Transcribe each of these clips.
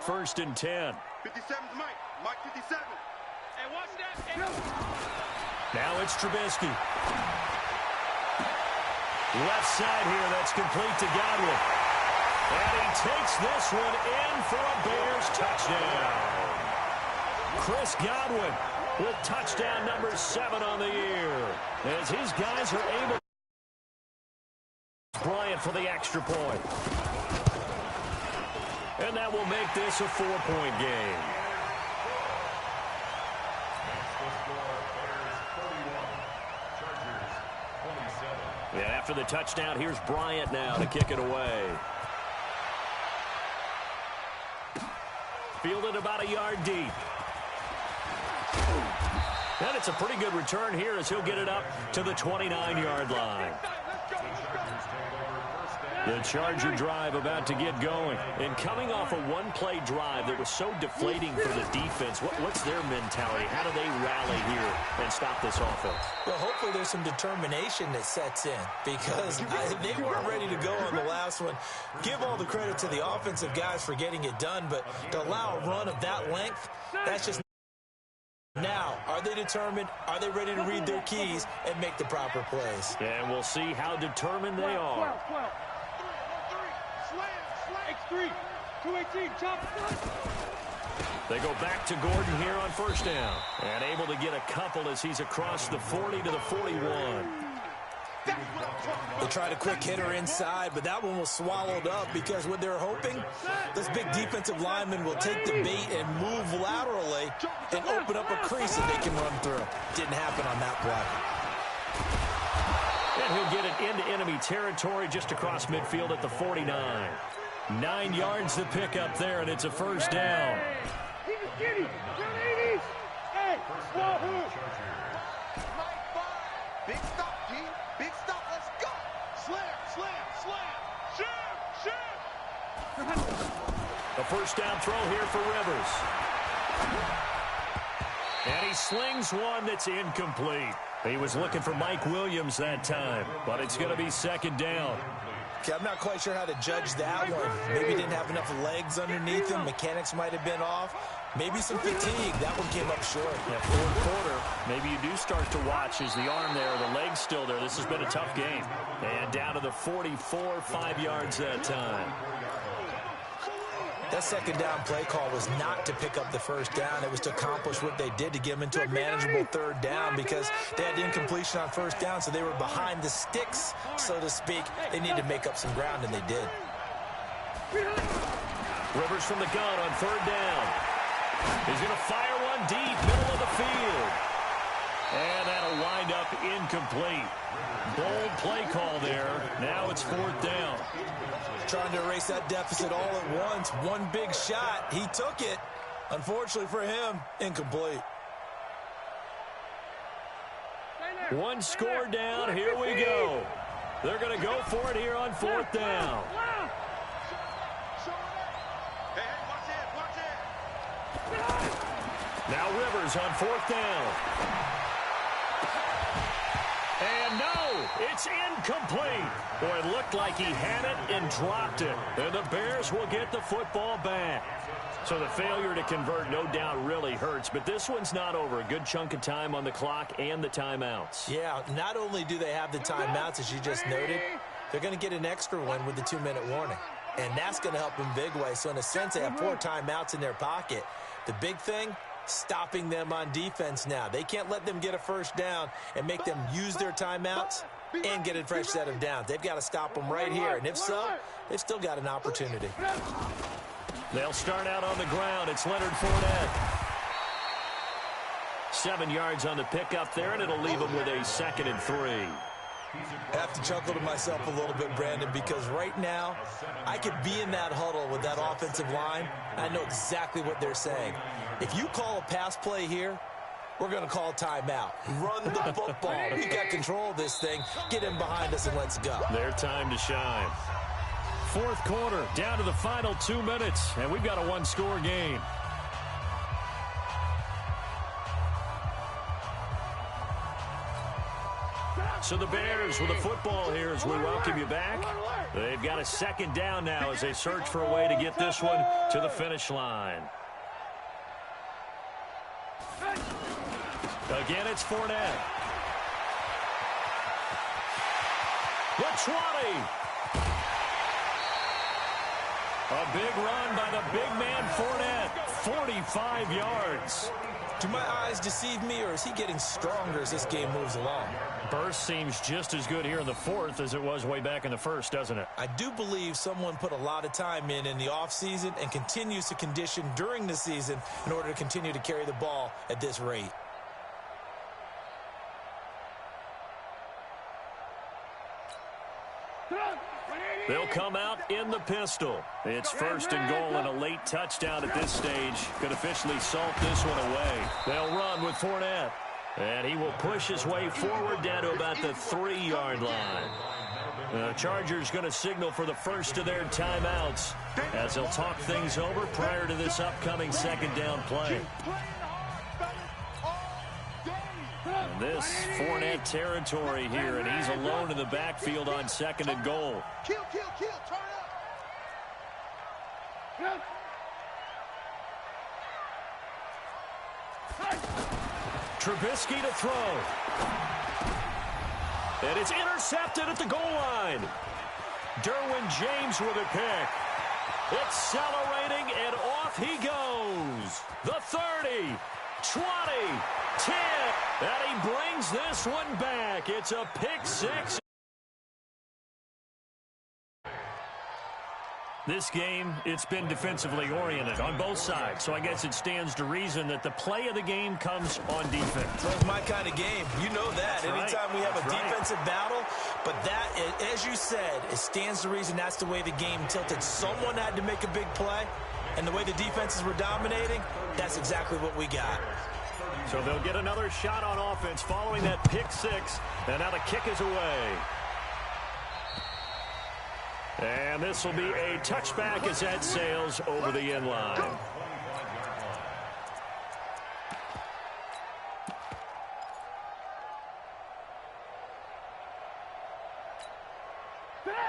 first and 10. 57's Mike. Mike 57. Hey, watch that. Now it's Trubisky. Left side here, that's complete to Godwin. And he takes this one in for a Bears touchdown. Chris Godwin with touchdown number 7 on the year. As his guys are able. Bryant for the extra point. And that will make this a 4-point game. And after the touchdown, here's Bryant now to kick it away. Fielded about a yard deep. And it's a pretty good return here as he'll get it up to the 29-yard line. The Charger drive about to get going. And coming off a one-play drive that was so deflating for the defense, what's their mentality? How do they rally here and stop this offense? Well, hopefully there's some determination that sets in because they weren't ready to go on the last one. Give all the credit to the offensive guys for getting it done, but to allow a run of that length, that's just... Now, are they determined? Are they ready to read their keys and make the proper plays? And we'll see how determined they are. X3, 218, chop. They go back to Gordon here on first down. And able to get a couple as he's across the 40 to the 41. They tried a quick hitter inside, but that one was swallowed up because what they're hoping, this big defensive lineman will take the bait and move laterally and open up a crease that they can run through. Didn't happen on that play. And he'll get it into enemy territory just across midfield at the 49. 9 yards to pick up there, and it's a first down. Big stop, G. Big stop. Let's go. Slam. Shoot. A first down throw here for Rivers. And he slings one that's incomplete. He was looking for Mike Williams that time, but it's going to be second down. Okay, I'm not quite sure how to judge that one. Maybe he didn't have enough legs underneath him. Mechanics might have been off. Maybe some fatigue. That one came up short. Yeah, fourth quarter, maybe you do start to watch as the arm there, the leg's still there. This has been a tough game. And down to the 44, 5 yards that time. That second down play call was not to pick up the first down. It was to accomplish what they did to get them into a manageable third down because they had incompletion on first down, so they were behind the sticks, so to speak. They needed to make up some ground, and they did. Rivers from the gun on third down. He's going to fire one deep, middle of the field. And that'll wind up incomplete. Bold play call there. Now it's fourth down. Trying to erase that deficit all at once. One big shot. He took it. Unfortunately for him, incomplete. One score down. Here we go. They're going to go for it here on fourth down. Now Rivers on fourth down. And no, it's incomplete. Boy, it looked like he had it and dropped it. And the Bears will get the football back. So the failure to convert no doubt really hurts, but this one's not over. A good chunk of time on the clock and the timeouts. Yeah, not only do they have the timeouts, as you just noted, they're going to get an extra one with the 2-minute warning. And that's going to help them big way. So in a sense, they have 4 timeouts in their pocket. The big thing, stopping them on defense now. They can't let them get a first down and make them use their timeouts and get a fresh set of downs. They've got to stop them right here. And if so, they've still got an opportunity. They'll start out on the ground. It's Leonard Fournette. 7 yards on the pickup there, and it'll leave them with a 2nd and 3. I have to chuckle to myself a little bit, Brandon, because right now I could be in that huddle with that offensive line. I know exactly what they're saying. If you call a pass play here, we're going to call timeout. Run the football. We got control of this thing. Get him behind us and let's go. Their time to shine. Fourth quarter, down to the final 2 minutes, and we've got a one-score game. So the Bears with the football here as we welcome you back. They've got a second down now as they search for a way to get this one to the finish line. Again, it's Fournette. The 20. A big run by the big man Fournette. 45 yards. Do my eyes deceive me, or is he getting stronger as this game moves along? Burst seems just as good here in the fourth as it was way back in the first, doesn't it? I do believe someone put a lot of time in the offseason and continues to condition during the season in order to continue to carry the ball at this rate. They'll come out in the pistol. It's first and goal, and a late touchdown at this stage could officially salt this one away. They'll run with Fournette, and he will push his way forward down to about the 3-yard line. The Chargers going to signal for the first of their timeouts as they'll talk things over prior to this upcoming second down play. And this Fournette territory here, and he's alone in the backfield on second and goal. Kill, turn up. Trubisky to throw. And it's intercepted at the goal line. Derwin James with a pick. Accelerating, and off he goes. The 30, 20, 10, and he brings this one back. It's a pick six. This game, it's been defensively oriented on both sides, so I guess it stands to reason that the play of the game comes on defense. That's my kind of game. You know that. Anytime we have a defensive battle, but that, as you said, it stands to reason that's the way the game tilted. Someone had to make a big play, and the way the defenses were dominating, that's exactly what we got. So they'll get another shot on offense following that pick six, and now the kick is away. And this will be a touchback as that sails over the end line.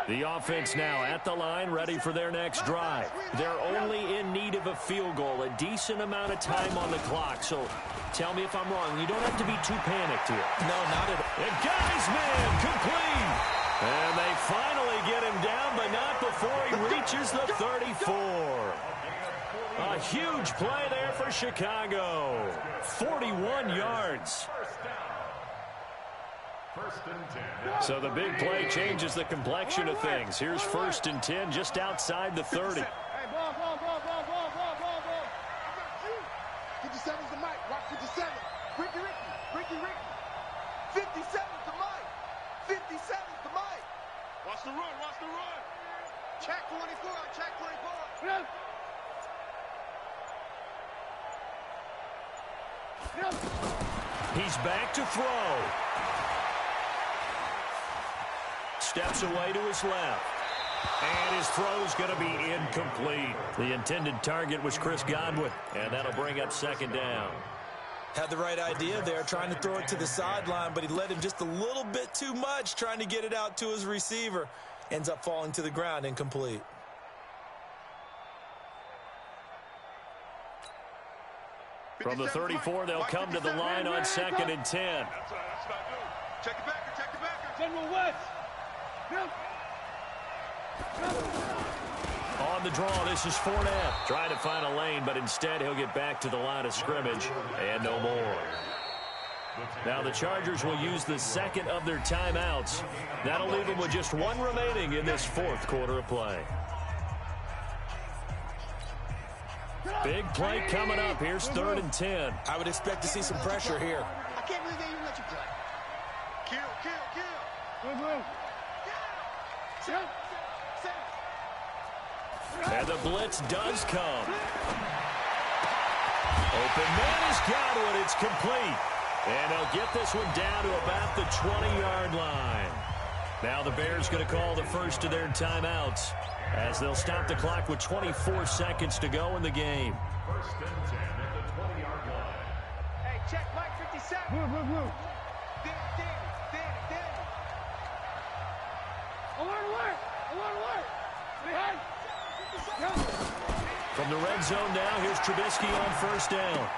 The offense now at the line, ready for their next drive. They're only in need of a field goal, a decent amount of time on the clock. So tell me if I'm wrong. You don't have to be too panicked here. No, not at all. And Geisman complete. And they finally get him down, but not before he reaches the 34. A huge play there for Chicago. 41 yards. So the big play changes the complexion of things. Here's 1st and 10 just outside the 30. 57's the mic. Rock 57. Ricky. 57's the mic. 57's the mic. Watch the run. Check 24. Check 24. He's back to throw. Steps away to his left. And his throw's going to be incomplete. The intended target was Chris Godwin, and that'll bring up second down. Had the right idea there, trying to throw it to the sideline, but he let him just a little bit too much, trying to get it out to his receiver. Ends up falling to the ground, incomplete. From the 34, they'll come to the line on 2nd and 10. That's what I do. Check the backer. General West. On the draw, this is Fournette. Trying to find a lane, but instead he'll get back to the line of scrimmage and no more. Now the Chargers will use the second of their timeouts. That'll leave them with just one remaining in this 4th quarter of play. Big play coming up. Here's 3rd and 10. I would expect to see some pressure here. I can't believe they even let you play. Kill. And the blitz does come. Open man is Godwin. It's complete. And they'll get this one down to about the 20-yard line. Now the Bears going to call the first of their timeouts as they'll stop the clock with 24 seconds to go in the game. 1st and 10 at the 20-yard line. Hey, check Mike 57. Blue. Danny. From the red zone now, here's Trubisky on first down.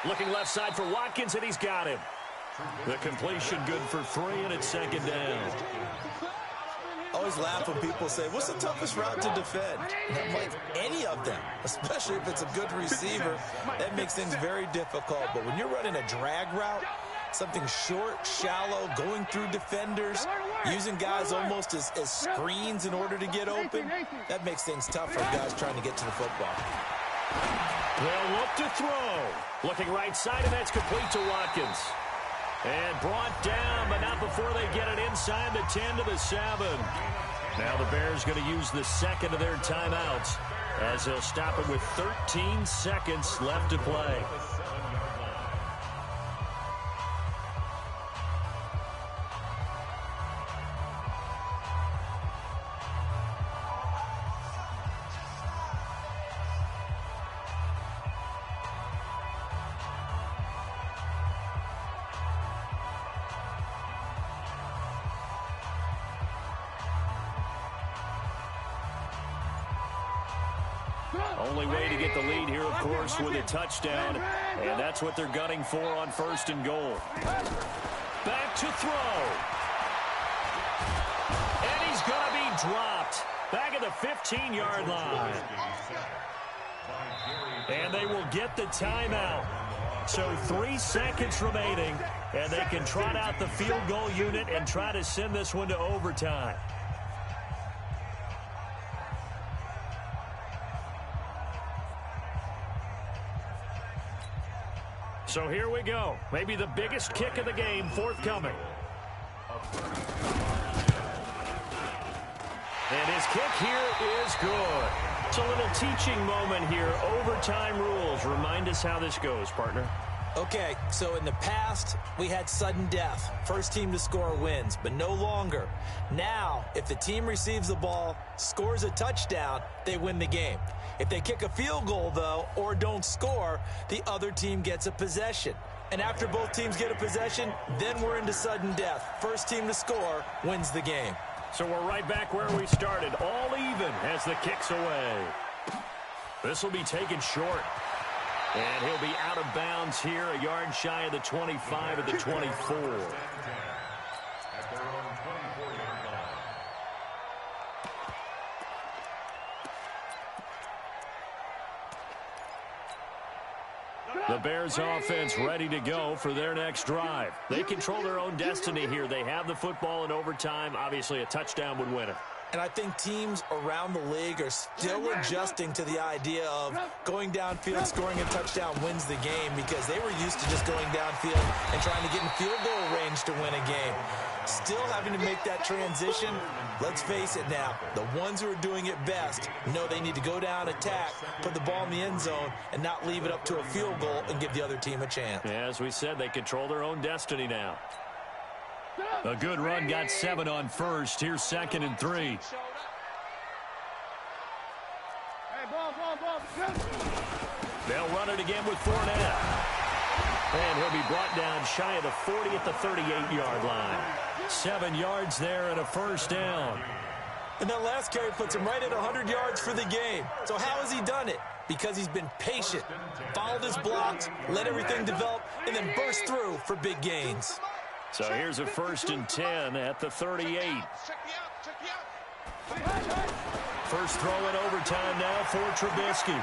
Looking left side for Watkins, and he's got him. The completion good for 3, and it's second down. I always laugh when people say, what's the toughest route to defend? And I'm like, any of them, especially if it's a good receiver. That makes things very difficult. But when you're running a drag route, something short, shallow, going through defenders, using guys almost as screens in order to get open, that makes things tough for guys trying to get to the football. They'll look to throw. Looking right side, and that's complete to Watkins. And brought down, but not before they get it inside the 10 to the 7. Now the Bears going to use the second of their timeouts as they'll stop it with 13 seconds left to play. Only way to get the lead here, of course, with a touchdown, and that's what they're gunning for on first and goal. Back to throw. And he's going to be dropped back at the 15-yard line. And they will get the timeout. So 3 seconds remaining, and they can trot out the field goal unit and try to send this one to overtime. So here we go. Maybe the biggest kick of the game forthcoming. And his kick here is good. It's a little teaching moment here. Overtime rules. Remind us how this goes, partner. Okay, so in the past, we had sudden death. First team to score wins, but no longer. Now, if the team receives the ball, scores a touchdown, they win the game. If they kick a field goal, though, or don't score, the other team gets a possession. And after both teams get a possession, then we're into sudden death. First team to score wins the game. So we're right back where we started, all even as the kick's away. This will be taken short. And he'll be out of bounds here, a yard shy of the 25 at the 24. The Bears offense ready to go for their next drive. They control their own destiny here. They have the football in overtime. Obviously, a touchdown would win it. And I think teams around the league are still adjusting to the idea of going downfield, scoring a touchdown wins the game, because they were used to just going downfield and trying to get in field goal range to win a game. Still having to make that transition. Let's face it now, the ones who are doing it best know they need to go down, attack, put the ball in the end zone, and not leave it up to a field goal and give the other team a chance. As we said, they control their own destiny now. A good run, got 7 on first. Here's 2nd and 3. They'll run it again with Fournette. And he'll be brought down shy of the 40 at the 38-yard line. 7 yards there and a first down. And that last carry puts him right at 100 yards for the game. So how has he done it? Because he's been patient, followed his blocks, let everything develop, and then burst through for big gains. So here's a 1st and 10 at the 38. First throw in overtime now for Trubisky.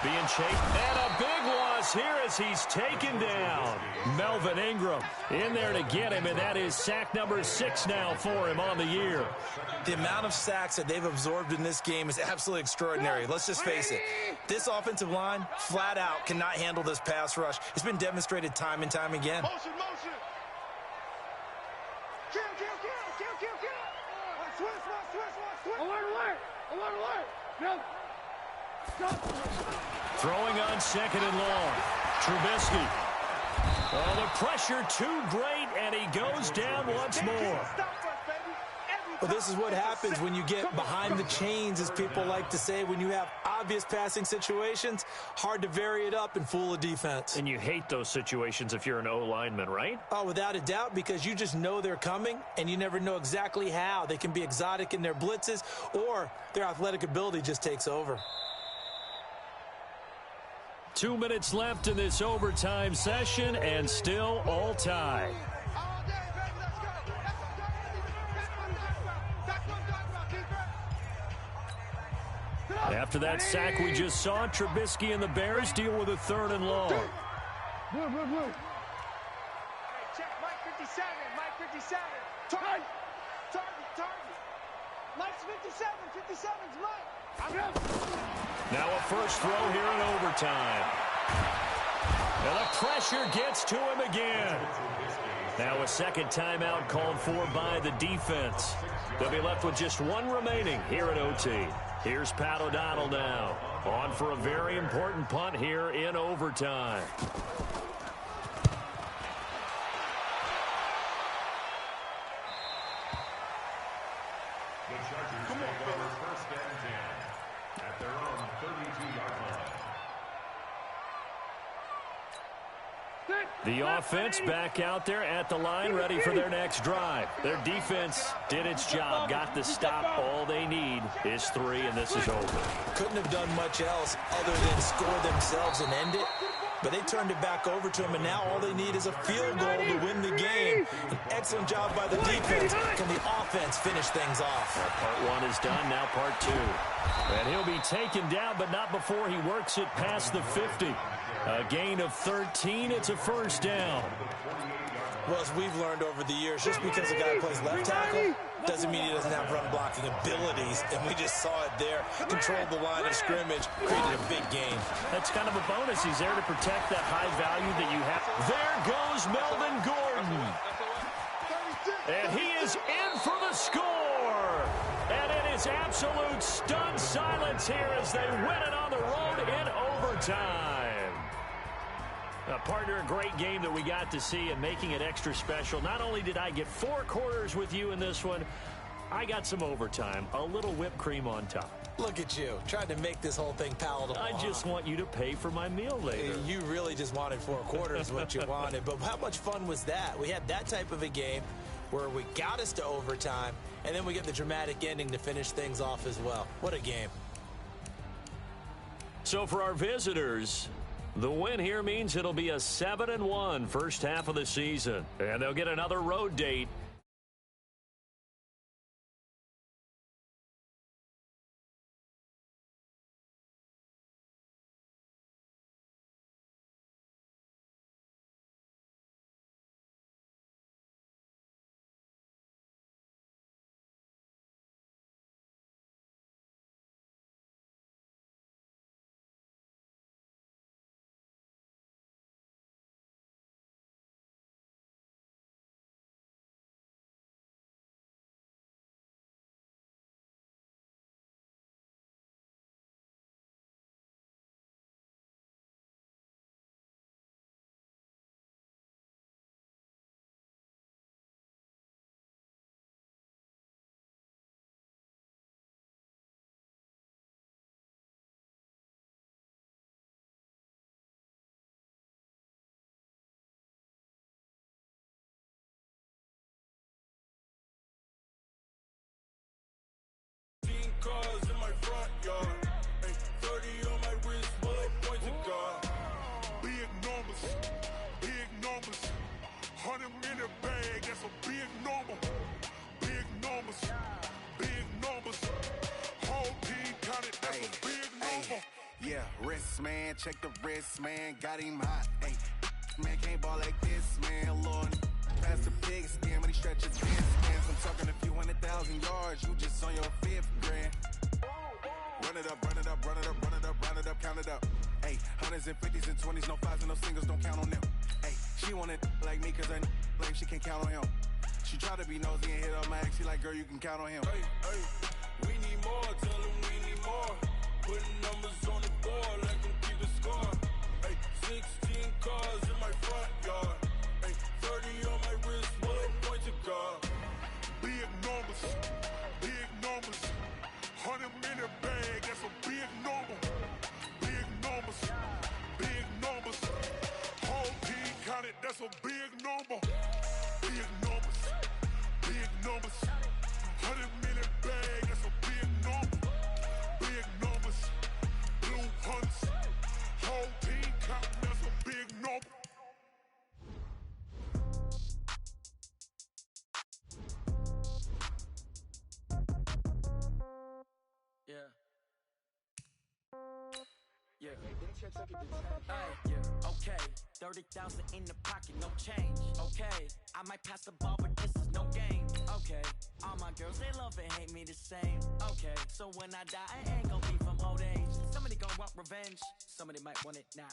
Being chased, and a big loss here as he's taken down. Melvin Ingram in there to get him, and that is sack number 6 now for him on the year. The amount of sacks that they've absorbed in this game is absolutely extraordinary. Let's just face it. This offensive line, flat out, cannot handle this pass rush. It's been demonstrated time and time again. Motion. Switch. Alert. Throwing on 2nd and long. Trubisky. Oh, the pressure too great, and he goes down once more. Well, this is what happens when you get behind the chains, as people like to say, when you have obvious passing situations, hard to vary it up and fool a defense. And you hate those situations if you're an O-lineman, right? Oh, without a doubt, because you just know they're coming, and you never know exactly how. They can be exotic in their blitzes, or their athletic ability just takes over. 2 minutes left in this overtime session, and still all tied. After that sack we just saw, Trubisky and the Bears deal with a 3rd and long. Blue. Hey, check, Mike 57, Mike 57. Target. Mike's 57, 57's Mike. Now a first throw here in overtime. And the pressure gets to him again. Now a second timeout called for by the defense. They'll be left with just one remaining here at OT. Here's Pat O'Donnell now, on for a very important punt here in overtime. The Chargers take over 1st and 10 at their own 32-yard line. The offense back out there at the line, ready for their next drive. Their defense did its job, got the stop. All they need is 3, and this is over. Couldn't have done much else other than score themselves and end it. But they turned it back over to them, and now all they need is a field goal to win the game. An excellent job by the defense. Can the offense finish things off? Part 1 is done, now part 2. And he'll be taken down, but not before he works it past the 50. A gain of 13, it's a first down. Well, as we've learned over the years, just because a guy plays left tackle doesn't mean he doesn't have run-blocking abilities, and we just saw it there. Controlled the line of scrimmage, created a big gain. That's kind of a bonus. He's there to protect that high value that you have. There goes Melvin Gordon. And he is in for the score. And it is absolute stunned silence here as they win it on the road in overtime. Partner, a great game that we got to see, and making it extra special. Not only did I get 4 quarters with you in this one, I got some overtime, a little whipped cream on top. Look at you, trying to make this whole thing palatable. I just want you to pay for my meal later. You really just wanted 4 quarters, what you wanted. But how much fun was that? We had that type of a game where we got us to overtime, and then we get the dramatic ending to finish things off as well. What a game. So for our visitors, the win here means it'll be a 7-1 first half of the season. And they'll get another road date cars in my front yard. Ay, 30 on my wrist, bullet point to God. Big numbers, 100 in the bag, that's a big number. Big numbers, whole team counted, that's a big number. Yeah, wrist man, check the wrist man, got him hot. Ay, man can't ball like this, man, Lord. Pass the big skin when he stretch his thin skins. I'm talking a few 100,000 yards, you just on your 5th grand. Run it up, count it up. Hey, hundreds and 50s and 20s, no 5s and no singles, don't count on them. Hey, she want it like me cause her like she can't count on him. She try to be nosy and hit up my ex, she like, girl, you can count on him. Hey, we need more, tell them we need more. Putting numbers on the board, like them keep the score. Hey, 16 cars in my front yard. Hey, 30 on my wrist, bullet point to God. Big numbers, 100 in the bag, that's a big number. that's a big number. Big numbers, big numbers. 100 million bag, that's a big number. Big numbers, blue hunts. Whole team counting, that's a big number. Yeah. Yeah. Yeah. Okay. 30,000 in the pocket, no change. Okay. I might pass the ball, but this is no game. Okay. All my girls, they love and hate me the same. Okay. So when I die, I ain't gonna be from old age. Somebody gon' want revenge. Somebody might want it now.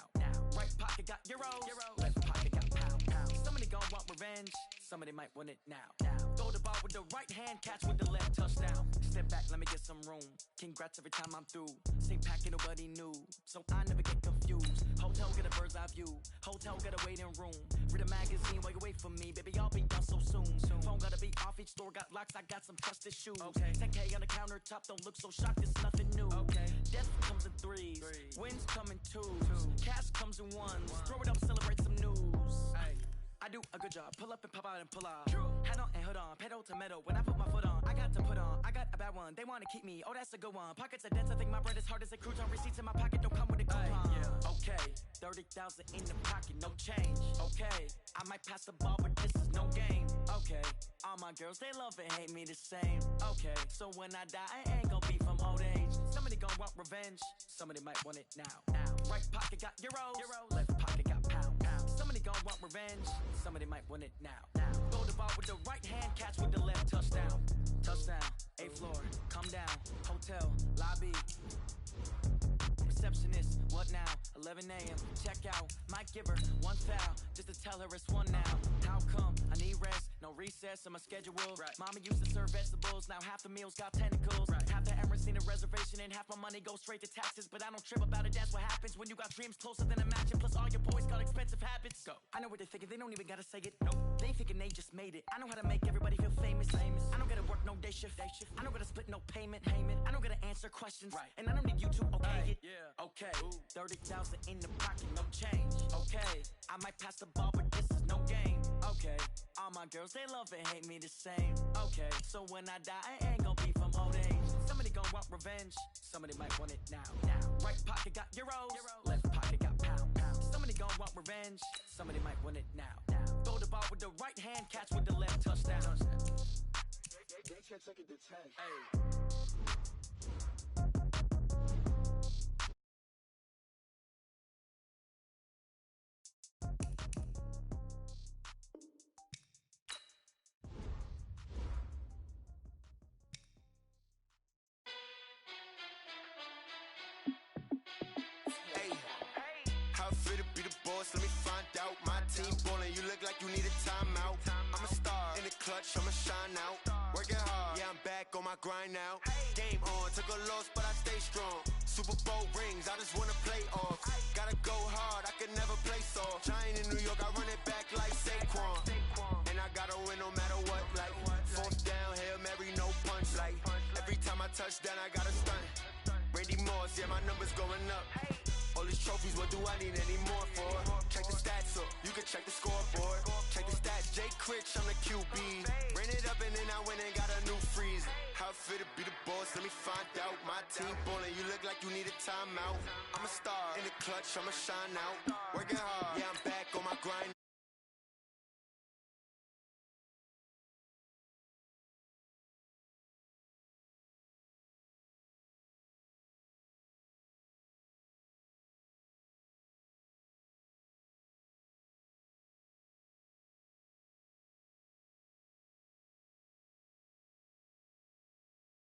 Right pocket got euros. Left pocket got pound. Somebody gon' want revenge. Somebody might want it now. Throw the ball with the right hand, catch with the left, touchdown. Step back, let me get some room. Congrats every time I'm through. Same packet, nobody knew, so I never get confused. Hotel get a bird's eye view. Hotel get a waiting room. Read a magazine while you wait for me, baby. I'll be done so soon. Phone gotta be off. Each store got locks. I got some trusted shoes. Okay. 10K on the countertop. Don't look so shocked. It's nothing new. Okay. Death comes in threes. Wins come in twos. Cash comes in ones. Throw it up, celebrate some news. Ay. I do a good job. Pull up and pop out and pull off. Head on and hood on. Pedal to metal. When I put my foot on, I got to put on. I got a bad one. They want to keep me. Oh, that's a good one. Pockets are dense. I think my bread is hard as a crouton. Receipts in my pocket don't come with a coupon. Yeah. Okay. 30,000 in the pocket. No change. Okay. I might pass the ball, but this is no game. Okay. All my girls, they love and hate me the same. Okay. So when I die, I ain't gonna be from old age. Somebody gon' want revenge. Somebody might want it now. Right pocket got euros. Left pocket got pound. Somebody gon' want revenge. Somebody might want it now. Throw the ball with the right hand, catch with the left, touchdown. Touchdown, 8th floor, come down. Hotel, lobby. Receptionist, what now? 11 a.m. Check out. Might give her one foul just to tell her it's one now. How come? I need rest. No recess in my schedule. Right. Mama used to serve vegetables. Now half the meals got tentacles. Right. Half the Emirates seen a reservation and half my money goes straight to taxes. But I don't trip about it. That's what happens when you got dreams closer than a match. And plus all your boys got expensive habits. Go. I know what they're thinking. They don't even gotta say it. Nope. They ain't thinking they just made it. I know how to make everybody feel famous. I don't gotta work no day shift. I don't gotta split no payment. I don't gotta answer questions. Right. And I don't need you to okay it. Yeah. Okay. 30,000 in the pocket, no change. Okay. I might pass the ball, but this is no game. Okay. All my girls, they love and hate me the same. Okay. So when I die, I ain't gonna be from old age. Somebody gon' want revenge. Somebody might want it now. Right pocket got euros. Left pocket got pound. Somebody gon' want revenge. Somebody might want it now. Throw the ball with the right hand, catch with the left, touchdown. They can't take it to 10. Hey. Let me find out. My team ballin', you look like you need a timeout. I'm a star in the clutch, I'ma shine out. Working hard, yeah, I'm back on my grind now. Game on, took a loss, but I stay strong. Super Bowl rings, I just wanna play off. Gotta go hard, I can never play soft. Giant in New York, I run it back like Saquon. And I gotta win no matter what, like 4th down, Hail Mary, no punch. Like every time I touch down, I gotta stunt. Randy Moss, yeah, my numbers going up. All these trophies, what do I need any more for? Check the stats up, you can check the scoreboard. Check the stats, Jay Critch, I'm the QB. Ran it up and then I went and got a new freeze. How it feel to be the boss, let me find out. My team ballin', you look like you need a timeout. I'm a star in the clutch, I'ma shine out. Working hard, yeah, I'm back on my grind.